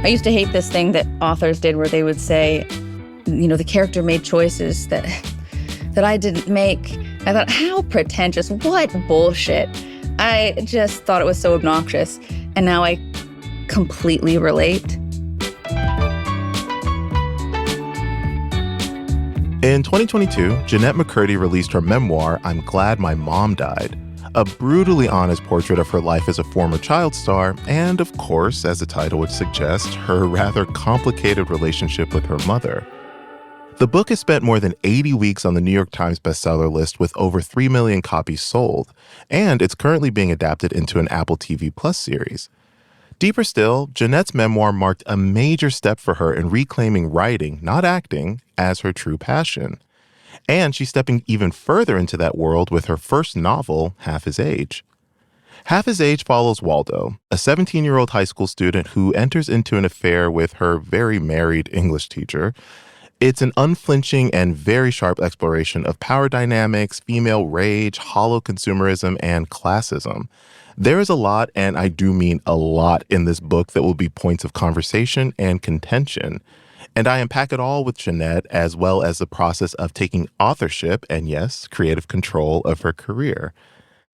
I used to hate this thing that authors did where they would say, the character made choices that I didn't make. I thought, how pretentious, what bullshit. I just thought it was so obnoxious. And now I completely relate. In 2022, Jennette McCurdy released her memoir, I'm Glad My Mom Died, a brutally honest portrait of her life as a former child star, and of course, as the title would suggest, her rather complicated relationship with her mother. The book has spent more than 80 weeks on the New York Times bestseller list with over 3 million copies sold, and it's currently being adapted into an Apple TV Plus series. Deeper still, Jennette's memoir marked a major step for her in reclaiming writing, not acting, as her true passion. And she's stepping even further into that world with her first novel, Half His Age. Half His Age follows Waldo, a 17-year-old high school student who enters into an affair with her very married English teacher. It's an unflinching and very sharp exploration of power dynamics, female rage, hollow consumerism, and classism. There is a lot, and I do mean a lot, in this book that will be points of conversation and contention. And I unpack it all with Jennette, as well as the process of taking authorship and, yes, creative control of her career.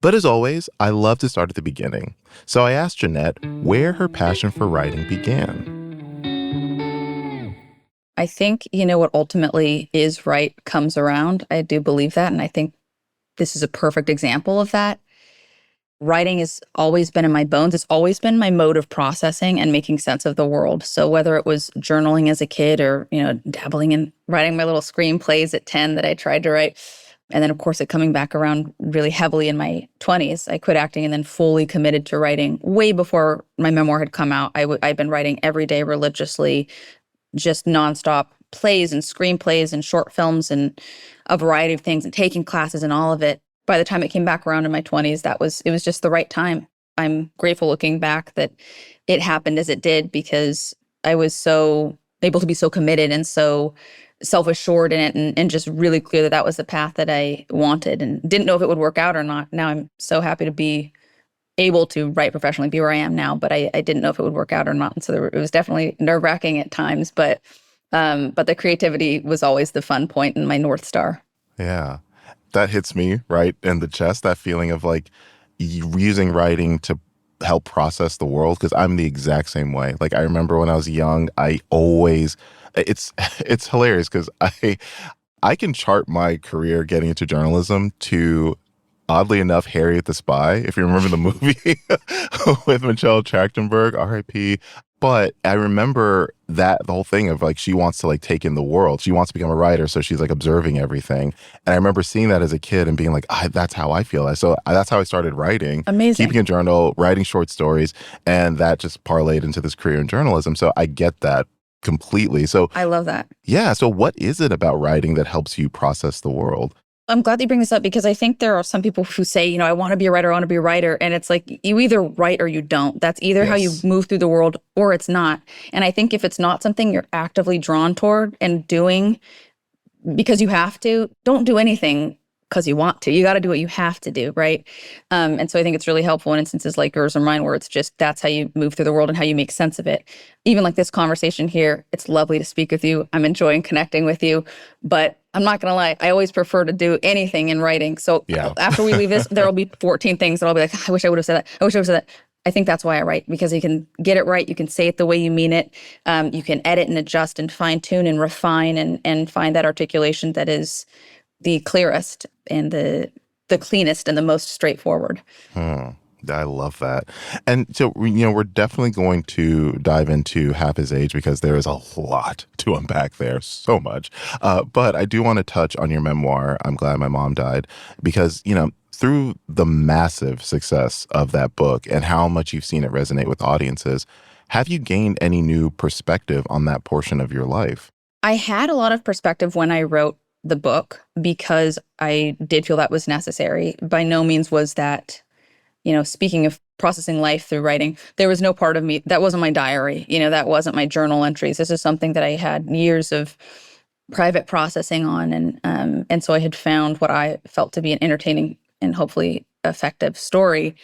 But as always, I love to start at the beginning. So I asked Jennette where her passion for writing began. I think, what ultimately is right comes around. I do believe that. And I think this is a perfect example of that. Writing has always been in my bones. It's always been my mode of processing and making sense of the world. So whether it was journaling as a kid or, dabbling in writing my little screenplays at 10 that I tried to write. And then, of course, it coming back around really heavily in my 20s. I quit acting and then fully committed to writing way before my memoir had come out. I'd been writing every day religiously, just nonstop plays and screenplays and short films and a variety of things and taking classes and all of it. By the time it came back around in my 20s, it was just the right time. I'm grateful looking back that it happened as it did because I was so able to be so committed and so self-assured in it and just really clear that was the path that I wanted and didn't know if it would work out or not. Now I'm so happy to be able to write professionally, be where I am now, but I didn't know if it would work out or not. And so it was definitely nerve-wracking at times, but the creativity was always the fun point and my North Star. Yeah. That hits me right in the chest, that feeling of like using writing to help process the world, because I'm the exact same way. Like I remember when I was young, it's hilarious because I can chart my career getting into journalism to, oddly enough, Harriet the Spy, if you remember the movie with Michelle Trachtenberg, R.I.P. But I remember the whole thing of like, she wants to like take in the world. She wants to become a writer. So she's like observing everything. And I remember seeing that as a kid and being like, that's how I feel. So that's how I started writing. Amazing. Keeping a journal, writing short stories. And that just parlayed into this career in journalism. So I get that completely. So I love that. Yeah. So what is it about writing that helps you process the world? I'm glad that you bring this up because I think there are some people who say, I want to be a writer, I want to be a writer. And it's like, you either write or you don't. That's either how you move through the world or it's not. And I think if it's not something you're actively drawn toward and doing because you have to, don't do anything because you want to. You got to do what you have to do, right? And so I think it's really helpful in instances like yours or mine where it's just that's how you move through the world and how you make sense of it. Even like this conversation here, it's lovely to speak with you. I'm enjoying connecting with you. But I'm not going to lie, I always prefer to do anything in writing. So after we leave this, there will be 14 things that I'll be like, I wish I would have said that. I wish I would have said that. I think that's why I write, because you can get it right. You can say it the way you mean it. You can edit and adjust and fine tune and refine and find that articulation that is the clearest and the cleanest and the most straightforward. I love that. And so, we're definitely going to dive into Half His Age because there is a lot to unpack there, so much. But I do want to touch on your memoir, I'm Glad My Mom Died, because, through the massive success of that book and how much you've seen it resonate with audiences, have you gained any new perspective on that portion of your life? I had a lot of perspective when I wrote the book because I did feel that was necessary. By no means was that, speaking of processing life through writing, there was no part of me, that wasn't my diary, that wasn't my journal entries. This is something that I had years of private processing on. And so I had found what I felt to be an entertaining and hopefully effective story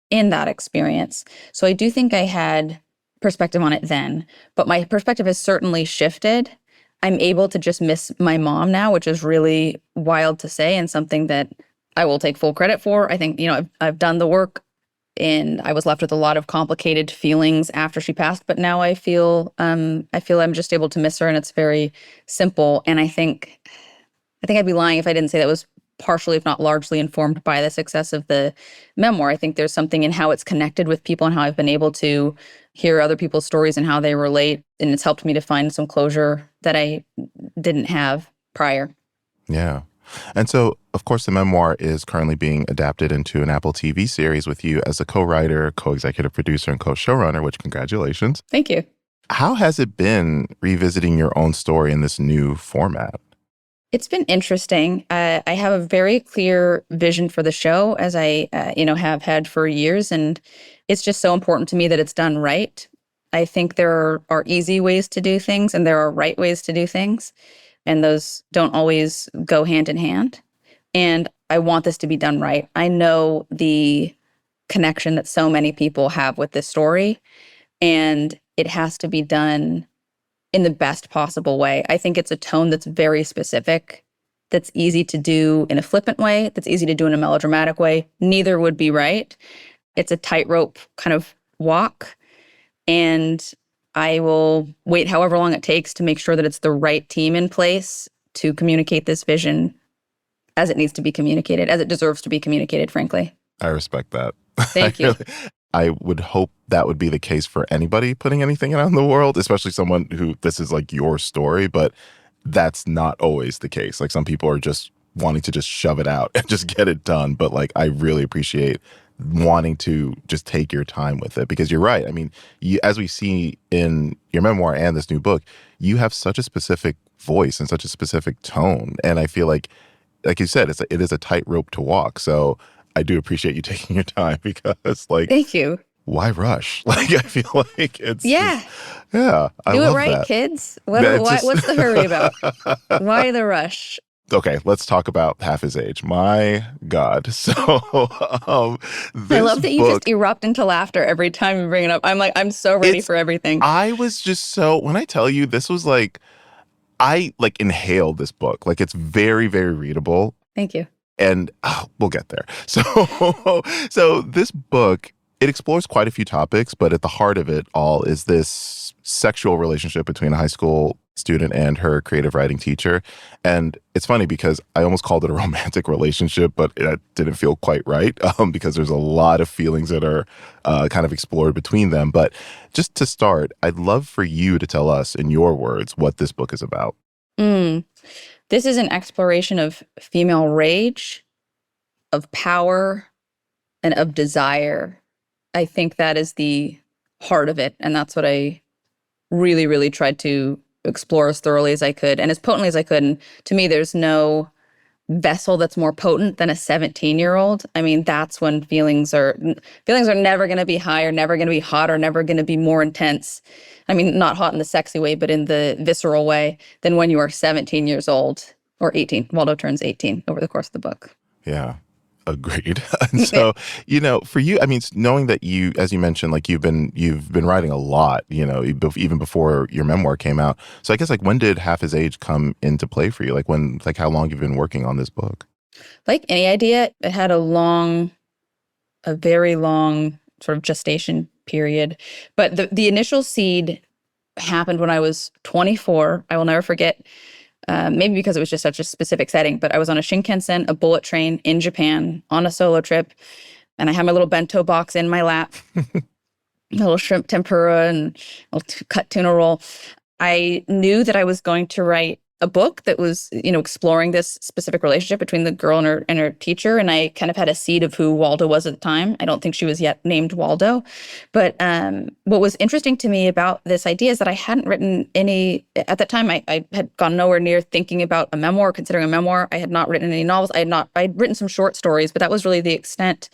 in that experience. So I do think I had perspective on it then, but my perspective has certainly shifted. I'm able to just miss my mom now, which is really wild to say and something that I will take full credit for. I think, I've done the work and I was left with a lot of complicated feelings after she passed, but now I feel I'm just able to miss her and it's very simple. And I think I'd be lying if I didn't say that was partially, if not largely, informed by the success of the memoir. I think there's something in how it's connected with people and how I've been able to hear other people's stories and how they relate. And it's helped me to find some closure that I didn't have prior. Yeah. And so, of course, the memoir is currently being adapted into an Apple TV series with you as a co-writer, co-executive producer, and co-showrunner, which congratulations. Thank you. How has it been revisiting your own story in this new format? It's been interesting. I have a very clear vision for the show, as I, have had for years, and it's just so important to me that it's done right. I think there are easy ways to do things, and there are right ways to do things, and those don't always go hand in hand. And I want this to be done right. I know the connection that so many people have with this story, and it has to be done in the best possible way. I think it's a tone that's very specific, that's easy to do in a flippant way, that's easy to do in a melodramatic way. Neither would be right. It's a tightrope kind of walk. And I will wait however long it takes to make sure that it's the right team in place to communicate this vision as it needs to be communicated, as it deserves to be communicated, frankly. I respect that. Thank you. I would hope that would be the case for anybody putting anything out in the world, especially someone who this is like your story, but that's not always the case. Like some people are just wanting to just shove it out and just get it done. But like, I really appreciate wanting to just take your time with it because you're right. I mean, as we see in your memoir and this new book, you have such a specific voice and such a specific tone. And I feel like you said, it is a tightrope to walk. So I do appreciate you taking your time because, like, thank you. Why rush? Like, I feel like it's yeah. I do love it right, that. Kids. What's the hurry about? Why the rush? Okay, let's talk about Half His Age. My God. So, I love that you just erupt into laughter every time you bring it up. I'm so ready for everything. I was just when I tell you, this was like, I like inhaled this book. Like, it's very, very readable. Thank you. And we'll get there. So this book, it explores quite a few topics, but at the heart of it all is this sexual relationship between a high school student and her creative writing teacher. And it's funny because I almost called it a romantic relationship, but it didn't feel quite right because there's a lot of feelings that are kind of explored between them. But just to start, I'd love for you to tell us in your words what this book is about. This is an exploration of female rage, of power, and of desire. I think that is the heart of it. And that's what I really, really tried to explore as thoroughly as I could and as potently as I could. And to me, there's no vessel that's more potent than a 17-year-old. I mean, that's when feelings are never going to be high or never going to be hot or never going to be more intense. I mean, not hot in the sexy way, but in the visceral way than when you are 17 years old or 18. Waldo turns 18 over the course of the book. Yeah. Agreed. And so, for you, I mean, knowing that you, as you mentioned, like you've been writing a lot, even before your memoir came out. So I guess like when did Half His Age come into play for you? Like how long you've been working on this book? Like any idea, it had a very long sort of gestation period. But the initial seed happened when I was 24. I will never forget. Maybe because it was just such a specific setting, but I was on a Shinkansen, a bullet train in Japan on a solo trip, and I had my little bento box in my lap, a little shrimp tempura and a little cut tuna roll. I knew that I was going to write a book that was, exploring this specific relationship between the girl and her teacher, and I kind of had a seed of who Waldo was at the time. I don't think she was yet named Waldo, but what was interesting to me about this idea is that I hadn't written any at that time. I had gone nowhere near thinking about a memoir, considering a memoir. I had not written any novels. I'd written some short stories, but that was really the extent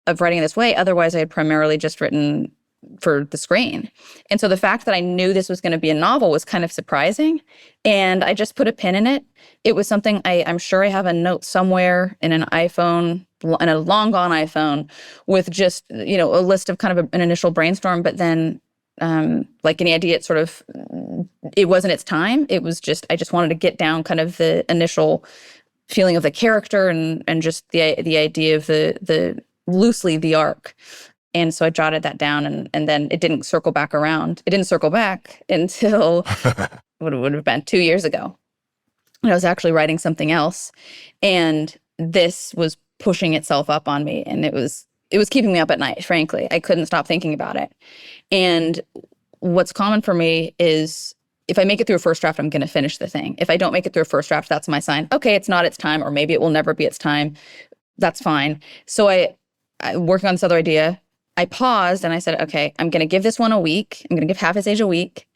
of writing in this way. Otherwise, I had primarily just written for the screen. And so the fact that I knew this was going to be a novel was kind of surprising. And I just put a pin in it. It was something I'm sure I have a note somewhere in an iPhone, in a long gone iPhone, with just, a list of kind of an initial brainstorm. But then like any idea, it wasn't its time. It was just, I just wanted to get down kind of the initial feeling of the character and just the idea of the loosely the arc. And so I jotted that down, and then it didn't circle back around. It didn't circle back until what it would have been 2 years ago. And I was actually writing something else, and this was pushing itself up on me, and it was keeping me up at night, frankly. I couldn't stop thinking about it. And what's common for me is if I make it through a first draft, I'm going to finish the thing. If I don't make it through a first draft, that's my sign. Okay, it's not its time, or maybe it will never be its time. That's fine. So I working on this other idea, I paused and I said, okay, I'm going to give this one a week. I'm going to give Half His Age a week,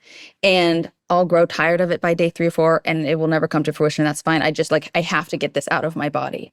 and I'll grow tired of it by day 3 or 4, and it will never come to fruition. That's fine. I have to get this out of my body.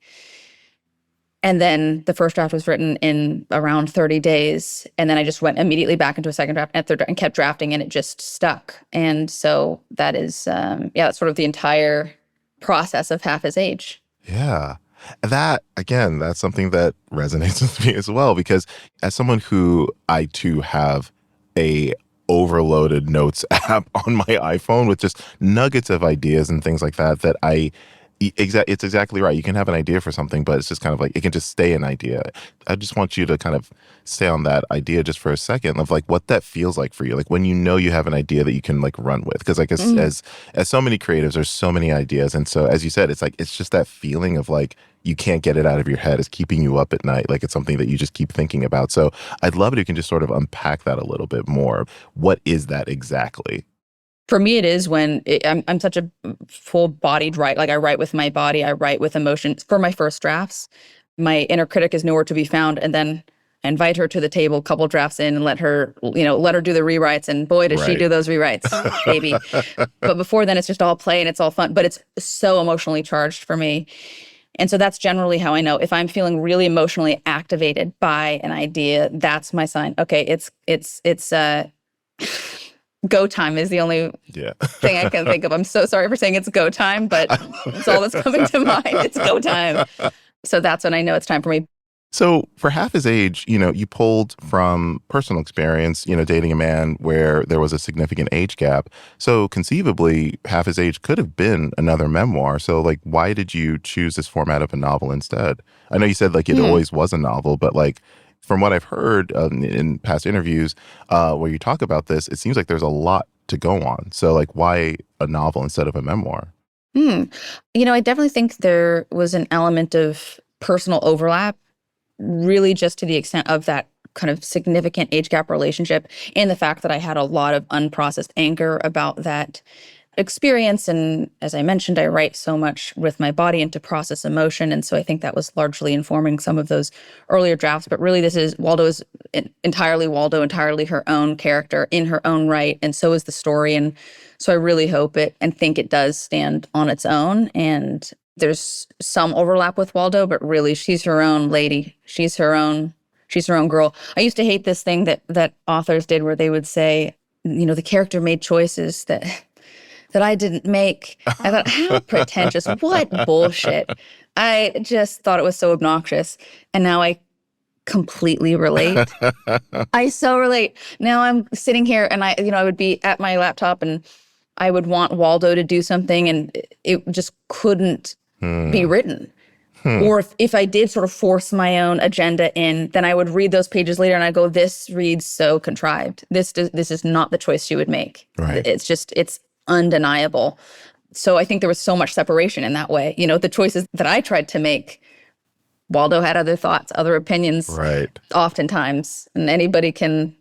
And then the first draft was written in around 30 days. And then I just went immediately back into a second draft and third draft and kept drafting, and it just stuck. And so that is, that's sort of the entire process of Half His Age. Yeah. That, again, that's something that resonates with me as well, because as someone who I too have a overloaded notes app on my iPhone with just nuggets of ideas and things like that, it's exactly right. You can have an idea for something, but it's just kind of like, it can just stay an idea. I just want you to kind of stay on that idea just for a second of like what that feels like for you. Like when you know you have an idea that you can like run with. Because like as so many creatives, there's so many ideas. And so as you said, it's like, it's just that feeling of like, you can't get it out of your head. It's keeping you up at night. Like it's something that you just keep thinking about. So I'd love it if you can just sort of unpack that a little bit more. What is that exactly? For me, it is when I'm such a full-bodied writer. Like I write with my body, I write with emotions. For my first drafts, my inner critic is nowhere to be found, and then I invite her to the table, a couple drafts in, and let her do the rewrites. And boy, does she do those rewrites, baby! But before then, it's just all play and it's all fun. But it's so emotionally charged for me, and so that's generally how I know if I'm feeling really emotionally activated by an idea. That's my sign. Okay, it's go time is the only thing I can think of. I'm so sorry for saying it's go time, but it's all that's coming to mind. It's go time. So that's when I know it's time for me. So for Half His Age, you pulled from personal experience, dating a man where there was a significant age gap. So conceivably, Half His Age could have been another memoir. So like, why did you choose this format of a novel instead? I know you said like it always was a novel, but like, from what I've heard in past interviews where you talk about this, it seems like there's a lot to go on. So like, why a novel instead of a memoir? I definitely think there was an element of personal overlap, really just to the extent of that kind of significant age gap relationship, and the fact that I had a lot of unprocessed anger about that experience. And as I mentioned, I write so much with my body and to process emotion. And so I think that was largely informing some of those earlier drafts. But really, Waldo is entirely Waldo, entirely her own character in her own right. And so is the story. And so I really hope it and think it does stand on its own. And there's some overlap with Waldo, but really she's her own lady. She's her own girl. I used to hate this thing that authors did where they would say, the character made choices that I didn't make. I thought, how pretentious, what bullshit. I just thought it was so obnoxious. And now I completely relate. I so relate. Now I'm sitting here and I would be at my laptop and I would want Waldo to do something and it just couldn't be written. Or if I did sort of force my own agenda in, then I would read those pages later and I go, this reads so contrived. This is not the choice she would make. Right. It's undeniable. So I think there was so much separation in that way. The choices that I tried to make, Waldo had other thoughts, other opinions, right, oftentimes. And anybody can,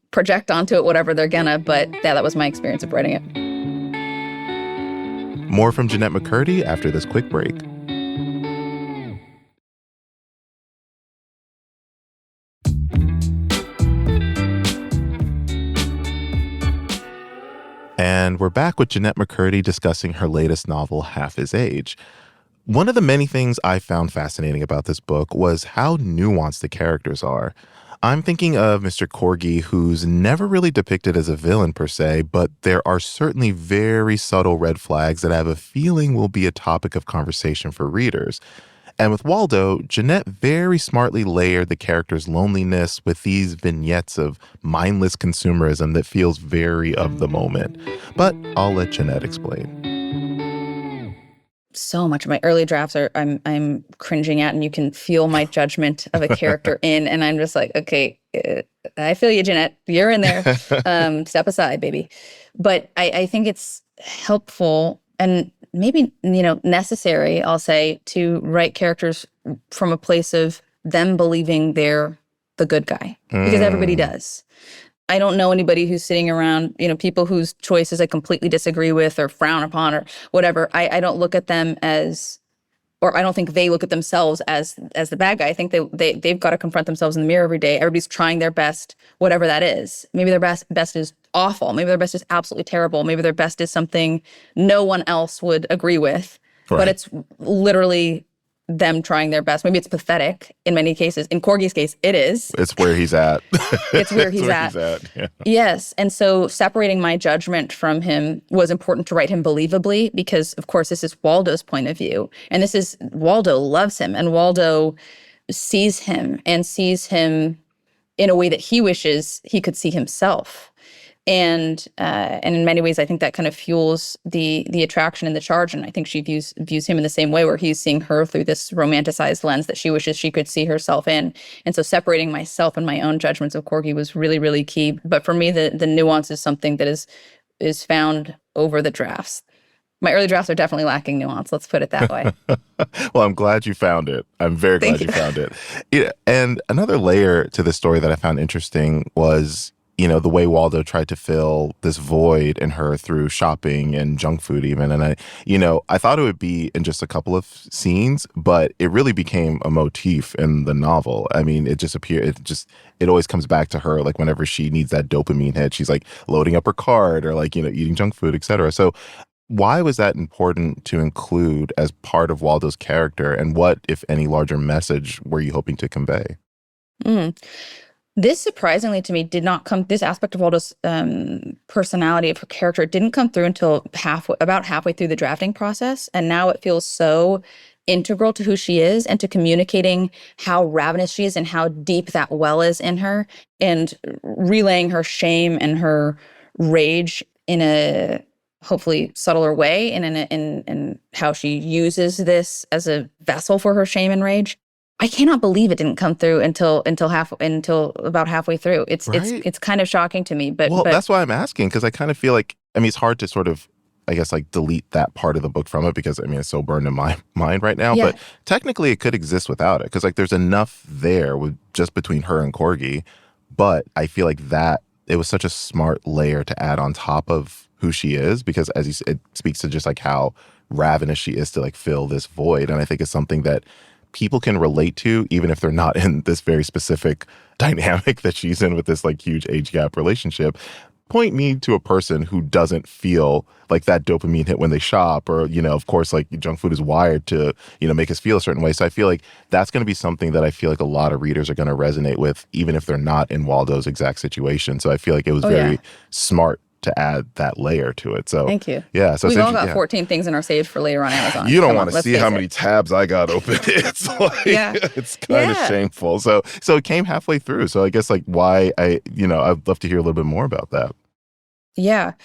project onto it whatever they're gonna. But yeah, that was my experience of writing it. More from Jennette McCurdy after this quick break. And we're back with Jennette McCurdy discussing her latest novel, Half His Age. One of the many things I found fascinating about this book was how nuanced the characters are. I'm thinking of Mr. Corgi, who's never really depicted as a villain per se, but there are certainly very subtle red flags that I have a feeling will be a topic of conversation for readers. And with Waldo, Jennette very smartly layered the character's loneliness with these vignettes of mindless consumerism that feels very of the moment. But I'll let Jennette explain. So much of my early drafts are I'm cringing at, and you can feel my judgment of a character in, and I'm just like, okay, I feel you, Jennette. You're in there. Step aside, baby. But I think it's helpful and maybe, necessary, I'll say, to write characters from a place of them believing they're the good guy, because everybody does. I don't know anybody who's sitting around, people whose choices I completely disagree with or frown upon or whatever. I don't look at them as, or I don't think they look at themselves as the bad guy. I think they've got to confront themselves in the mirror every day. Everybody's trying their best, whatever that is. Maybe their best is awful. Maybe their best is absolutely terrible. Maybe their best is something no one else would agree with. Right. But it's literally them trying their best. Maybe it's pathetic in many cases. In Corgi's case, it is. It's where he's at. It's where he's at. Yeah. Yes. And so separating my judgment from him was important to write him believably because, of course, this is Waldo's point of view. And Waldo loves him, and Waldo sees him in a way that he wishes he could see himself. And in many ways, I think that kind of fuels the attraction and the charge. And I think she views him in the same way, where he's seeing her through this romanticized lens that she wishes she could see herself in. And so separating myself and my own judgments of Corgi was really, really key. But for me, the nuance is something that is found over the drafts. My early drafts are definitely lacking nuance. Let's put it that way. Well, I'm glad you found it. I'm very glad you found it. Yeah, and another layer to the story that I found interesting was, the way Waldo tried to fill this void in her through shopping and junk food even. And I thought it would be in just a couple of scenes, but it really became a motif in the novel. I mean, it just appeared, it always comes back to her, like whenever she needs that dopamine hit, she's like loading up her card or like, eating junk food, etc. So why was that important to include as part of Waldo's character? And what, if any, larger message were you hoping to convey? This, surprisingly to me, did not come. This aspect of Waldo's personality, of her character, didn't come through until about halfway through the drafting process, and now it feels so integral to who she is and to communicating how ravenous she is and how deep that well is in her, and relaying her shame and her rage in a hopefully subtler way, and in how she uses this as a vessel for her shame and rage. I cannot believe it didn't come through until about halfway through. It's kind of shocking to me. But that's why I'm asking, because I kind of feel like, it's hard to sort of, I guess, like delete that part of the book from it because it's so burned in my mind right now. Yeah. But technically, it could exist without it because like there's enough there with just between her and Corgi. But I feel like that it was such a smart layer to add on top of who she is, because as you said, it speaks to just like how ravenous she is to like fill this void, and I think it's something that people can relate to, even if they're not in this very specific dynamic that she's in with this like huge age gap relationship. Point me to a person who doesn't feel like that dopamine hit when they shop, or, of course, like junk food is wired to, make us feel a certain way. So I feel like that's going to be something that I feel like a lot of readers are going to resonate with, even if they're not in Waldo's exact situation. So I feel like it was very smart to add that layer to it. So thank you. Yeah. So we've all got 14 things in our saved for later on Amazon. You don't want to see how many tabs I got open. It's like, it's kind of shameful. So it came halfway through. So I guess like why I'd love to hear a little bit more about that. Yeah.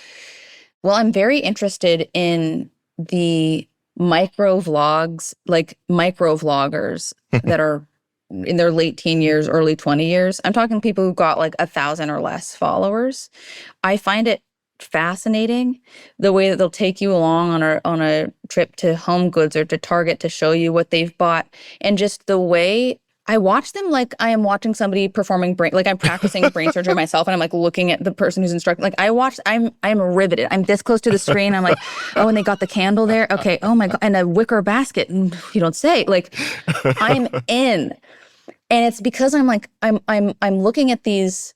Well, I'm very interested in the micro vloggers that are in their late teen years, early 20 years. I'm talking people who've got like 1,000 or less followers. I find it fascinating the way that they'll take you along on a trip to Home Goods or to Target to show you what they've bought, and just the way I watch them like I am watching somebody performing like I'm practicing brain surgery myself, and I'm like looking at the person who's instructing. Like I'm riveted. I'm this close to the screen. I'm like, oh, and they got the candle there. Okay. Oh my God. And a wicker basket. You don't say. Like, I'm in. And it's because I'm looking at these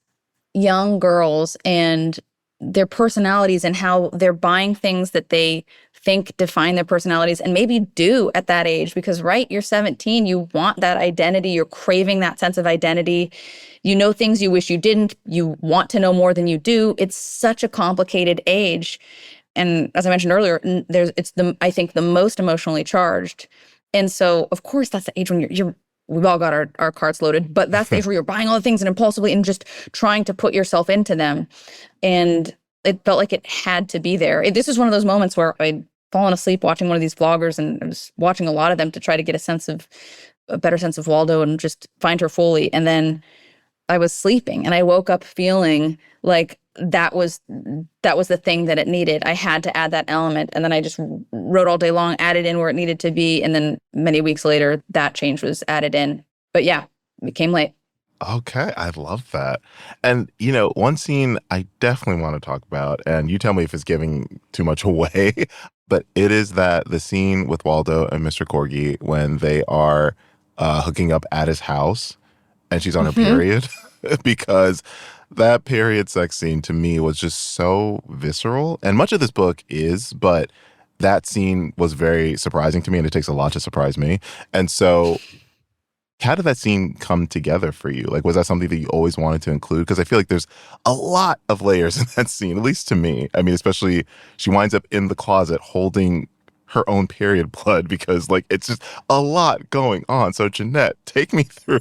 young girls and their personalities and how they're buying things that they think define their personalities, and maybe do at that age, because you're 17, you want that identity, you're craving that sense of identity, things you wish you didn't, you want to know more than you do. It's such a complicated age, and as I mentioned earlier, I think the most emotionally charged. And so, of course, that's the age when we've all got our carts loaded, but that's the age where you're buying all the things and impulsively and just trying to put yourself into them. And it felt like it had to be there. This is one of those moments where I'd fallen asleep watching one of these vloggers, and I was watching a lot of them to try to get a better sense of Waldo and just find her fully. And then I was sleeping and I woke up feeling like that was the thing that it needed. I had to add that element. And then I just wrote all day long, added in where it needed to be. And then many weeks later, that change was added in. But yeah, it came late. Okay, I love that. And, one scene I definitely want to talk about, and you tell me if it's giving too much away, but it is the scene with Waldo and Mr. Corgi when they are hooking up at his house and she's on her period, because that period sex scene to me was just so visceral. And much of this book is, but that scene was very surprising to me, and it takes a lot to surprise me. And so how did that scene come together for you? Like, was that something that you always wanted to include? Because I feel like there's a lot of layers in that scene, at least to me. I mean, especially she winds up in the closet holding her own period blood, because like it's just a lot going on. So Jennette, take me through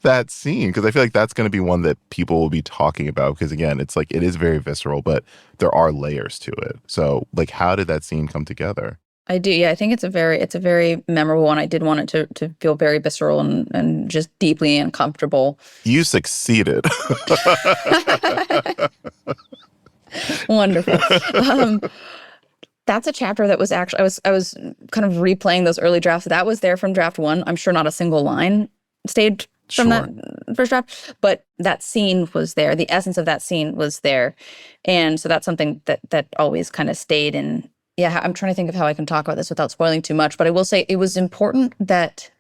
that scene, because I feel like that's going to be one that people will be talking about, because again, it's like it is very visceral, but there are layers to it. So like, how did that scene come together? I do. Yeah, I think it's a very memorable one. I did want it to feel very visceral and just deeply uncomfortable. You succeeded. Wonderful. That's a chapter that was actually, I was kind of replaying those early drafts. That was there from draft one. I'm sure not a single line stayed from that first draft, but that scene was there. The essence of that scene was there. And so that's something that always kind of stayed in. Yeah, I'm trying to think of how I can talk about this without spoiling too much, but I will say it was important that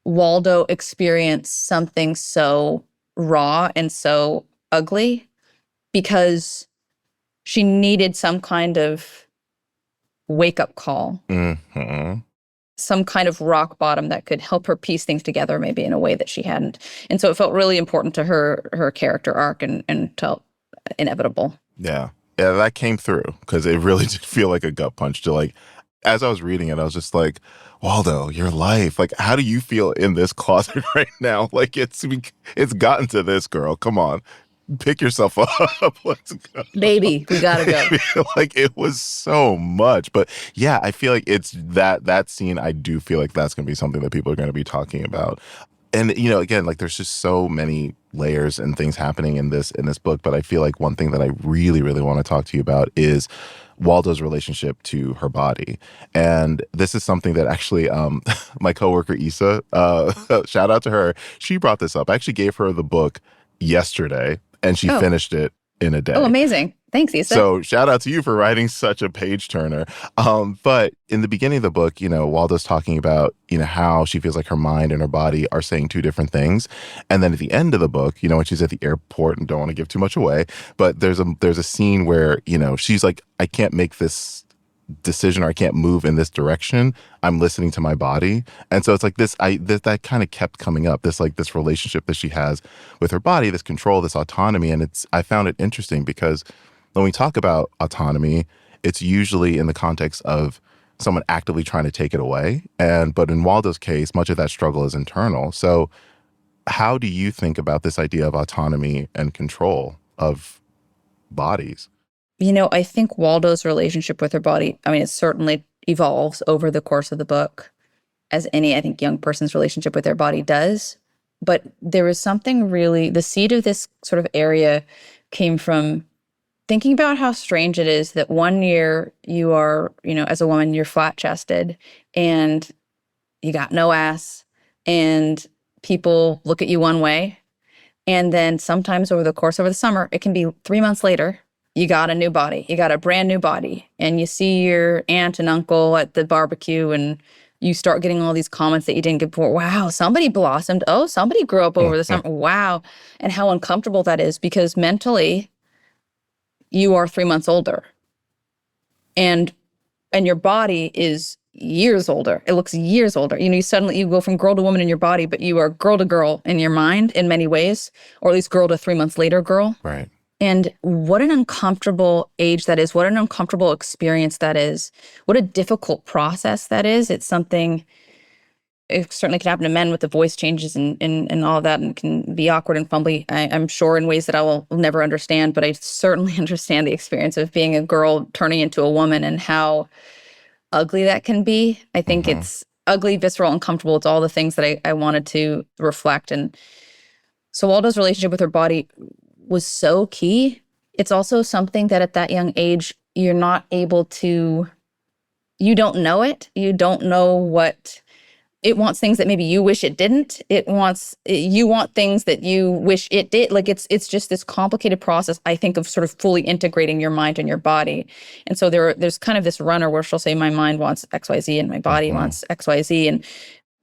Waldo experienced something so raw and so ugly, because she needed some kind of wake-up call, some kind of rock bottom that could help her piece things together maybe in a way that she hadn't. And so it felt really important to her character arc and felt inevitable. Yeah. Yeah, that came through, because it really did feel like a gut punch to, like, as I was reading it, I was just like, Waldo, your life, like, how do you feel in this closet right now? Like, it's gotten to this, girl. Come on, pick yourself up. Let's go. Baby, we gotta go. Like, it was so much. But yeah, I feel like it's that scene, I do feel like that's going to be something that people are going to be talking about. And, again, like there's just so many layers and things happening in this book. But I feel like one thing that I really, really want to talk to you about is Waldo's relationship to her body. And this is something that actually my coworker, Issa, shout out to her. She brought this up. I actually gave her the book yesterday, and she finished it in a day. Oh, amazing. Thanks, Issa. So shout out to you for writing such a page turner. But in the beginning of the book, Waldo's talking about, how she feels like her mind and her body are saying two different things. And then at the end of the book, when she's at the airport, and don't want to give too much away, but there's a scene where, she's like, I can't make this decision, or I can't move in this direction. I'm listening to my body. And so it's like that kind of kept coming up, this relationship that she has with her body, this control, this autonomy. And I found it interesting because when we talk about autonomy, it's usually in the context of someone actively trying to take it away. But in Waldo's case, much of that struggle is internal. So how do you think about this idea of autonomy and control of bodies? I think Waldo's relationship with her body, I mean, it certainly evolves over the course of the book, as any, I think, young person's relationship with their body does. But there is something really, the seed of this sort of area came from thinking about how strange it is that one year you are, as a woman, you're flat-chested and you got no ass and people look at you one way. And then sometimes over the summer, it can be 3 months later, you got a new body. You got a brand new body. And you see your aunt and uncle at the barbecue, and you start getting all these comments that you didn't get before. Wow, somebody blossomed. Oh, somebody grew up over the summer. Wow. And how uncomfortable that is, because mentally, you are 3 months older. And your body is years older. It looks years older. You go from girl to woman in your body, but you are girl to girl in your mind in many ways, or at least girl to 3 months later girl. Right. And what an uncomfortable age that is. What an uncomfortable experience that is. What a difficult process that is. It's something it certainly can happen to men with the voice changes and all of that, and can be awkward and fumbly, I'm sure, in ways that I will never understand. But I certainly understand the experience of being a girl turning into a woman and how ugly that can be. I think Hmm. it's ugly, visceral, uncomfortable. It's all the things that I wanted to reflect. And so Waldo's relationship with her body was so key. It's also something that at that young age, you're not able to, you don't know it. You don't know what it wants, things that maybe you wish it didn't. You want things that you wish it did. Like it's just this complicated process, I think, of sort of fully integrating your mind and your body. And so there's kind of this runner where she'll say, my mind wants XYZ and my body Hmm. wants XYZ. And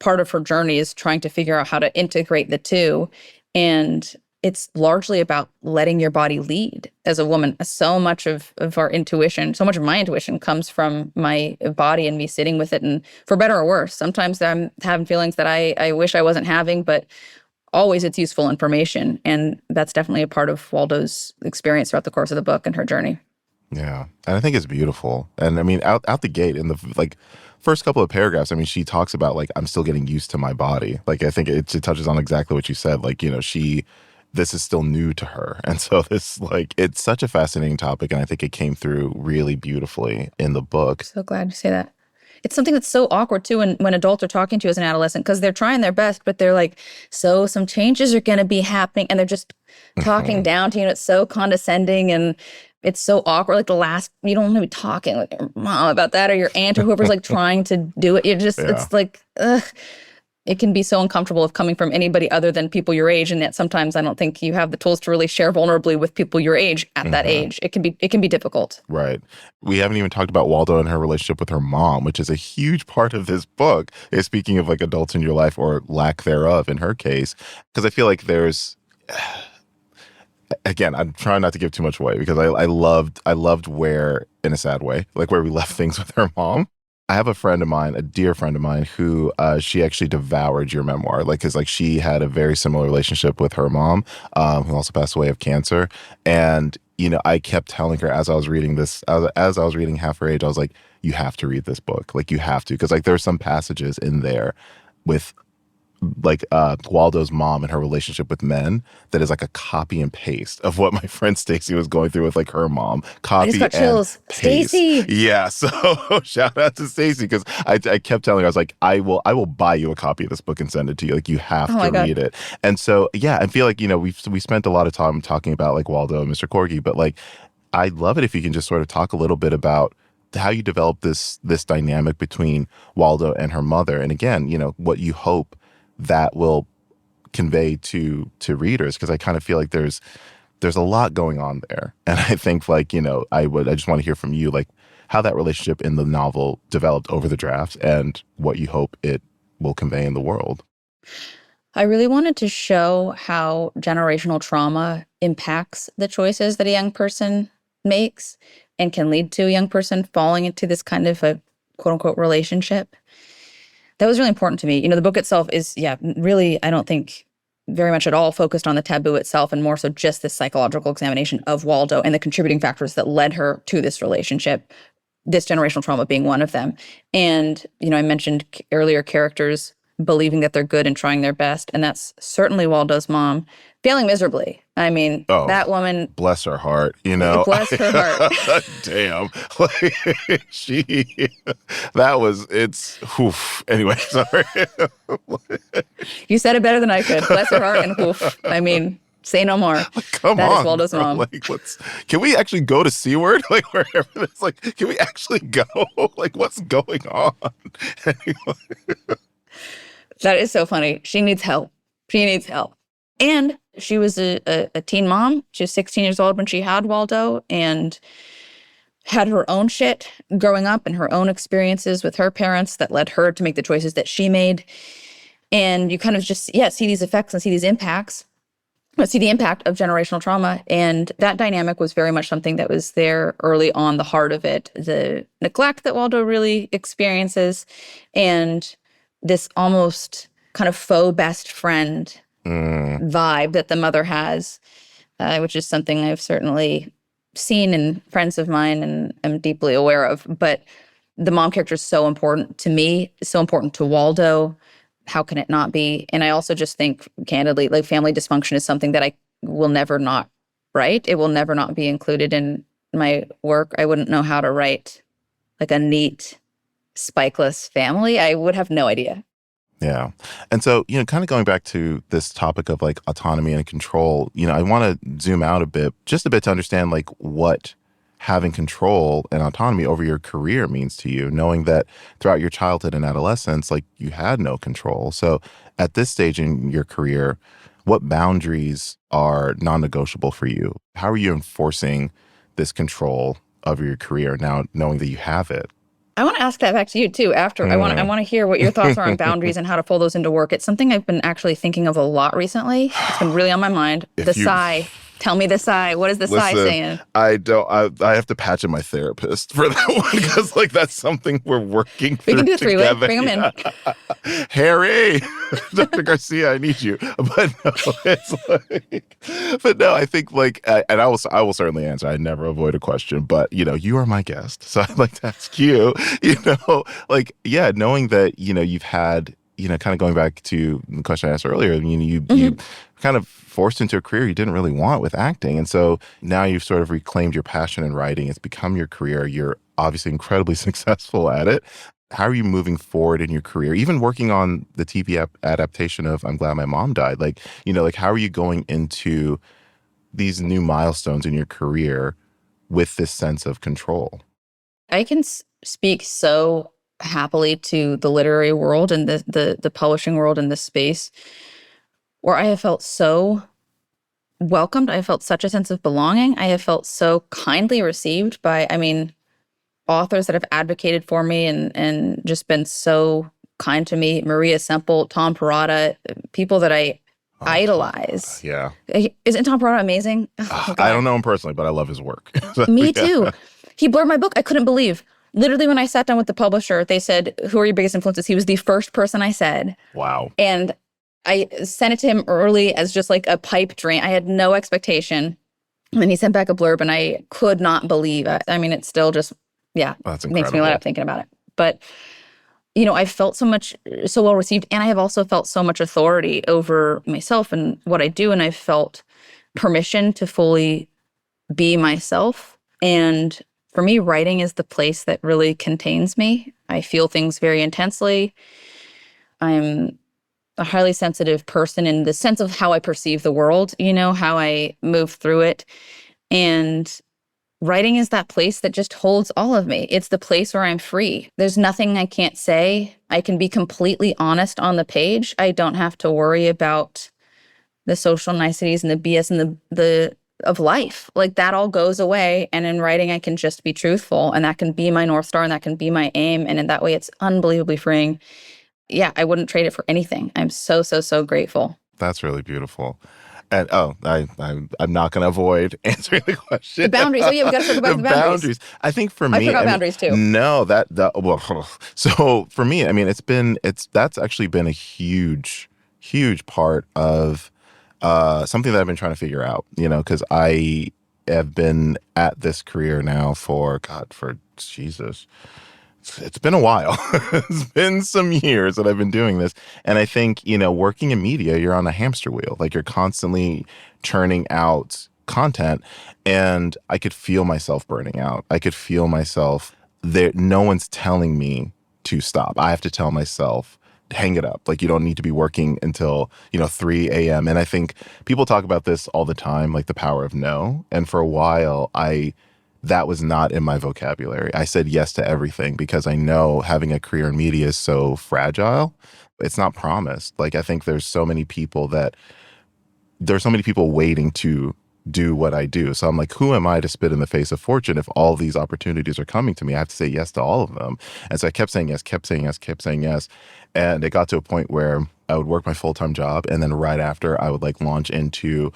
part of her journey is trying to figure out how to integrate the two. And it's largely about letting your body lead as a woman. So much of our intuition, so much of my intuition comes from my body and me sitting with it. And for better or worse, sometimes I'm having feelings that I wish I wasn't having, but always it's useful information. And that's definitely a part of Waldo's experience throughout the course of the book and her journey. Yeah. And I think it's beautiful. And I mean, out the gate in the like first couple of paragraphs, I mean, she talks about like, I'm still getting used to my body. Like, I think it touches on exactly what you said. Like, this is still new to her. And so this, like, it's such a fascinating topic. And I think it came through really beautifully in the book. So glad you say that. It's something that's so awkward too when adults are talking to you as an adolescent, because they're trying their best, but they're like, so some changes are going to be happening, and they're just talking Mhm. down to you, and it's so condescending and it's so awkward. Like you don't want to be talking with your mom about that or your aunt or whoever's like trying to do it. Yeah. It's like, ugh. It can be so uncomfortable if coming from anybody other than people your age, and that sometimes I don't think you have the tools to really share vulnerably with people your age at that Hmm. age. It can be difficult. Right. We haven't even talked about Waldo and her relationship with her mom, which is a huge part of this book. Is speaking of like adults in your life or lack thereof in her case, because I feel like there's again, I'm trying not to give too much away because I loved where in a sad way, like where we left things with her mom. I have a friend of mine, a dear friend of mine, who she actually devoured your memoir, like because like she had a very similar relationship with her mom, who also passed away of cancer. And I kept telling her as I was reading this, as I was reading Half Her Age, I was like, you have to read this book, like you have to, because like there's some passages in there with like Waldo's mom and her relationship with men that is like a copy and paste of what my friend Stacy was going through with like her mom. I just Copy got and chills. paste. Stacy. Yeah. So shout out to Stacy because I kept telling her, I was like, I will buy you a copy of this book and send it to you. Like you have Oh to my God. read it. And so yeah, I feel like we spent a lot of time talking about like Waldo and Mr. Corgi, but like I'd love it if you can just sort of talk a little bit about how you develop this dynamic between Waldo and her mother, and again, what you hope that will convey to readers, because I kind of feel like there's a lot going on there. And I think like, I just want to hear from you, like how that relationship in the novel developed over the draft and what you hope it will convey in the world. I really wanted to show how generational trauma impacts the choices that a young person makes and can lead to a young person falling into this kind of a quote unquote relationship. That was really important to me. The book itself is, yeah, really, I don't think very much at all focused on the taboo itself, and more so just this psychological examination of Waldo and the contributing factors that led her to this relationship, this generational trauma being one of them. And, I mentioned earlier characters believing that they're good and trying their best. And that's certainly Waldo's mom failing miserably. I mean, Oh, that woman, bless her heart, bless her heart. damn. Like she that was it's oof. Anyway, sorry. You said it better than I could. Bless her heart and woof. I mean, say no more. Come That is on, Waldo's bro. mom. Like, can we actually go to SeaWord? Like, wherever it's like, can we actually go? Like, what's going on? That is so funny. She needs help. She needs help. And she was a teen mom. She was 16 years old when she had Waldo and had her own shit growing up and her own experiences with her parents that led her to make the choices that she made. And you kind of just, yeah, see these effects and see these impacts, see the impact of generational trauma. And that dynamic was very much something that was there early on, the heart of it, the neglect that Waldo really experiences, and this almost kind of faux best friend Mm, vibe that the mother has, which is something I've certainly seen in friends of mine and am deeply aware of. But the mom character is so important to me, so important to Waldo. how can it not be? And I also just think candidly, like family dysfunction is something that I will never not write. It will never not be included in my work. I wouldn't know how to write like a neat, spikeless family. I would have no idea. Yeah. And so, kind of going back to this topic of like autonomy and control, I want to zoom out a bit, just a bit to understand like what having control and autonomy over your career means to you, knowing that throughout your childhood and adolescence, like you had no control. So at this stage in your career, what boundaries are non-negotiable for you? How are you enforcing this control of your career now, knowing that you have it? I want to ask that back to you too after. I want to hear what your thoughts are on boundaries and how to pull those into work. It's something I've been actually thinking of a lot recently. It's been really on my mind. The sigh. Tell me the sigh. What is the sigh saying? I have to patch in my therapist for that one because like that's something we're working through. We can do together. 3-way. Bring him in. Harry, Dr. Garcia, I need you. But no, I think like, and I will certainly answer. I never avoid a question, but you are my guest, so I'd like to ask you. Knowing that you've had. Kind of going back to the question I asked earlier, you kind of forced into a career you didn't really want with acting. And so now you've sort of reclaimed your passion in writing. It's become your career. You're obviously incredibly successful at it. How are you moving forward in your career? Even working on the TV adaptation of I'm Glad My Mom Died. How are you going into these new milestones in your career with this sense of control? I can speak so happily to the literary world and the publishing world in this space where I have felt so welcomed. I have felt such a sense of belonging. I have felt so kindly received by, authors that have advocated for me and just been so kind to me. Maria Semple, Tom Perrotta, people that I idolize. Yeah. Isn't Tom Perrotta amazing? Oh, I don't know him personally, but I love his work. Me too. He blurred my book. I couldn't believe. Literally, when I sat down with the publisher, they said, "Who are your biggest influences?" He was the first person I said. Wow. And I sent it to him early as just like a pipe dream. I had no expectation. And then he sent back a blurb and I could not believe it. It's still just, that's incredible. Makes me light up thinking about it. But, I felt so well received. And I have also felt so much authority over myself and what I do. And I've felt permission to fully be myself. And for me, writing is the place that really contains me. I feel things very intensely. I'm a highly sensitive person in the sense of how I perceive the world, how I move through it. And writing is that place that just holds all of me. It's the place where I'm free. There's nothing I can't say. I can be completely honest on the page. I don't have to worry about the social niceties and the BS and the of life. Like that all goes away. And in writing, I can just be truthful and that can be my North Star and that can be my aim. And in that way, it's unbelievably freeing. Yeah, I wouldn't trade it for anything. I'm so, so, so grateful. That's really beautiful. And I'm not going to avoid answering the question. The boundaries. Oh, yeah, we got to talk about the boundaries. I think for me, I forgot boundaries too. No, so for me, that's actually been a huge, huge part of something that I've been trying to figure out, because I have been at this career now for Jesus. It's been a while. It's been some years that I've been doing this. And I think, working in media, you're on a hamster wheel. Like you're constantly churning out content. And I could feel myself burning out. I could feel myself there. No one's telling me to stop. I have to tell myself, hang it up. Like you don't need to be working until, 3 a.m. And I think people talk about this all the time, like the power of no. And for a while, that was not in my vocabulary. I said yes to everything because I know having a career in media is so fragile. It's not promised. Like I think there's so many people waiting to do what I do. So I'm like, who am I to spit in the face of fortune if all these opportunities are coming to me? I have to say yes to all of them. And so I kept saying yes, kept saying yes, kept saying yes. And it got to a point where I would work my full-time job. And then right after I would launch into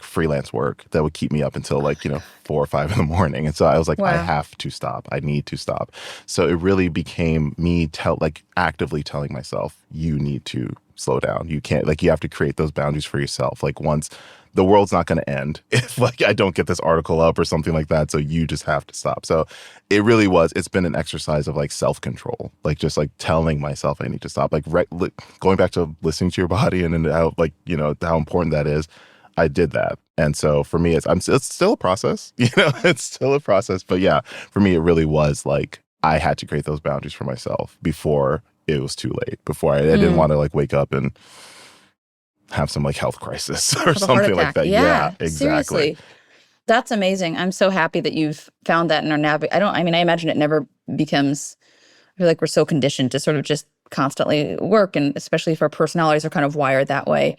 freelance work that would keep me up until 4 or 5 in the morning. And so I was like, wow. I have to stop. I need to stop. So it really became me actively telling myself, you need to slow down. You can't, you have to create those boundaries for yourself. Once the world's not going to end if like I don't get this article up or something like that. So you just have to stop. So it's been an exercise of like self-control, like just like telling myself I need to stop, like going back to listening to your body and how like, how important that is. I did that. And so for me, it's still a process, it's still a process. But yeah, for me, it really was like I had to create those boundaries for myself before it was too late, before I didn't want to like wake up and have some like health crisis or something like that. Yeah, exactly. Seriously. That's amazing. I'm so happy that you've found that in our I imagine it never becomes, I feel like we're so conditioned to sort of just constantly work, and especially if our personalities are kind of wired that way.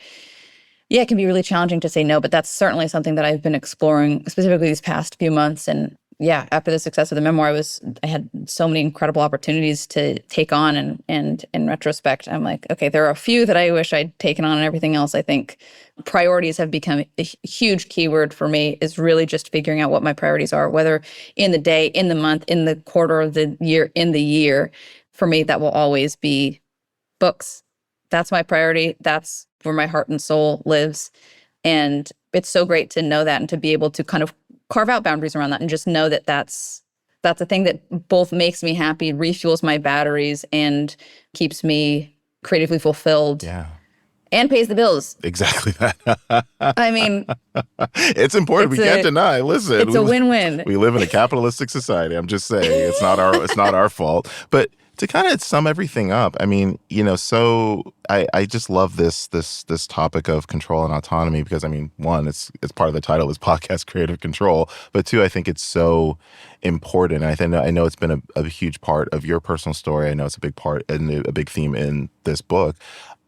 Yeah, it can be really challenging to say no, but that's certainly something that I've been exploring specifically these past few months. And yeah, after the success of the memoir, I had so many incredible opportunities to take on, and in retrospect, I'm like, okay, there are a few that I wish I'd taken on, and everything else, I think priorities have become a huge keyword for me, is really just figuring out what my priorities are, whether in the day, in the month, in the quarter of the year, in the year. For me, that will always be books. That's my priority. That's where my heart and soul lives. And it's so great to know that and to be able to kind of carve out boundaries around that and just know that that's a thing that both makes me happy, refuels my batteries, and keeps me creatively fulfilled. Yeah. And pays the bills. Exactly that. I mean, it's important. We can't deny. Listen, it's a win-win. We live in a capitalistic society. I'm just saying it's not our fault. But to kind of sum everything up, I mean, so I just love this topic of control and autonomy because, I mean, one, it's part of the title of this podcast, Creative Control. But two, I think it's so important. And I know it's been a huge part of your personal story. I know it's a big part and a big theme in this book.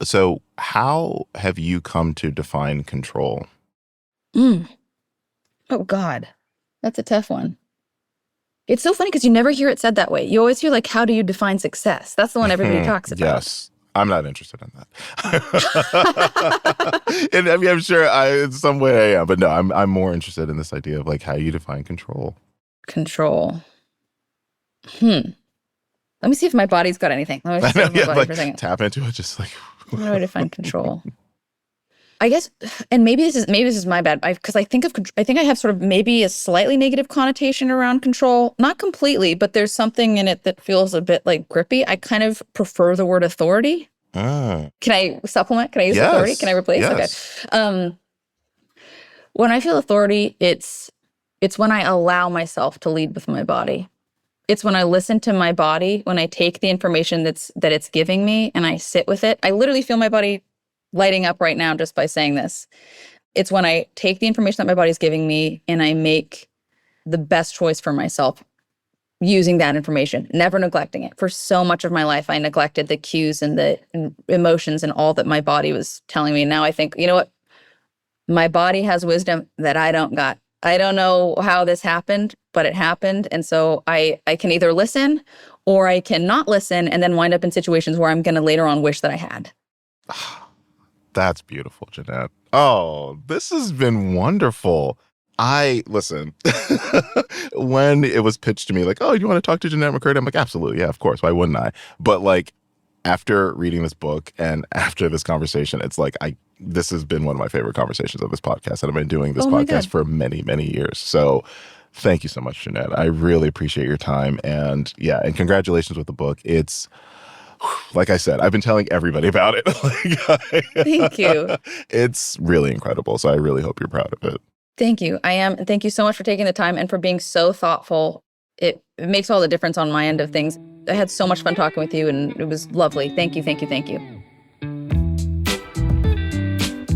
So how have you come to define control? Oh, God. That's a tough one. It's so funny because you never hear it said that way. You always hear like, how do you define success? That's the one everybody talks about. Yes. I'm not interested in that. And I mean, I'm sure in some way I am, but no, I'm more interested in this idea of like how you define control. Control. Let me see if my body's got anything. Let me see if my body for a second. Tap into it, just like. How do I define control? I guess, and maybe this is my bad, because I think I have sort of maybe a slightly negative connotation around control. Not completely, but there's something in it that feels a bit like grippy. I kind of prefer the word authority. Can I supplement? Can I use authority? Can I replace? Yes. Okay. When I feel authority, it's when I allow myself to lead with my body. It's when I listen to my body, when I take the information that it's giving me and I sit with it. I literally feel my body lighting up right now just by saying this. It's when I take the information that my body's giving me and I make the best choice for myself using that information, never neglecting it. For so much of my life, I neglected the cues and the emotions and all that my body was telling me. Now I think, you know what? My body has wisdom that I don't got. I don't know how this happened, but it happened. And so I can either listen or I can not listen and then wind up in situations where I'm going to later on wish that I had. That's beautiful, Jennette. Oh, this has been wonderful. Listen, when it was pitched to me, like, oh, you want to talk to Jennette McCurdy? I'm like, absolutely. Yeah, of course. Why wouldn't I? But like, after reading this book and after this conversation, it's like, this has been one of my favorite conversations of this podcast. And I've been doing this podcast for many, many years. So thank you so much, Jennette. I really appreciate your time. And yeah, and congratulations with the book. It's, like I said, I've been telling everybody about it. Thank you. It's really incredible. So I really hope you're proud of it. Thank you. I am. Thank you so much for taking the time and for being so thoughtful. It makes all the difference on my end of things. I had so much fun talking with you and it was lovely. Thank you, thank you, thank you.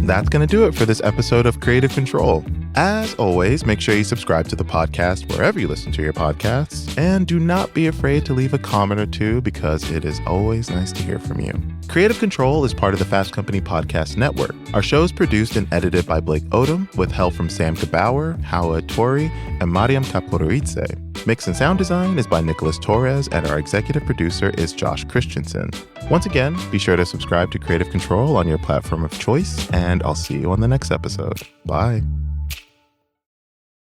That's going to do it for this episode of Creative Control. As always, make sure you subscribe to the podcast wherever you listen to your podcasts. And do not be afraid to leave a comment or two because it is always nice to hear from you. Creative Control is part of the Fast Company Podcast Network. Our show is produced and edited by Blake Odom with help from Sam Kabauer, Howard Tori, and Mariam Kaporoitze. Mix and sound design is by Nicholas Torres, and our executive producer is Josh Christensen. Once again, be sure to subscribe to Creative Control on your platform of choice, and I'll see you on the next episode. Bye.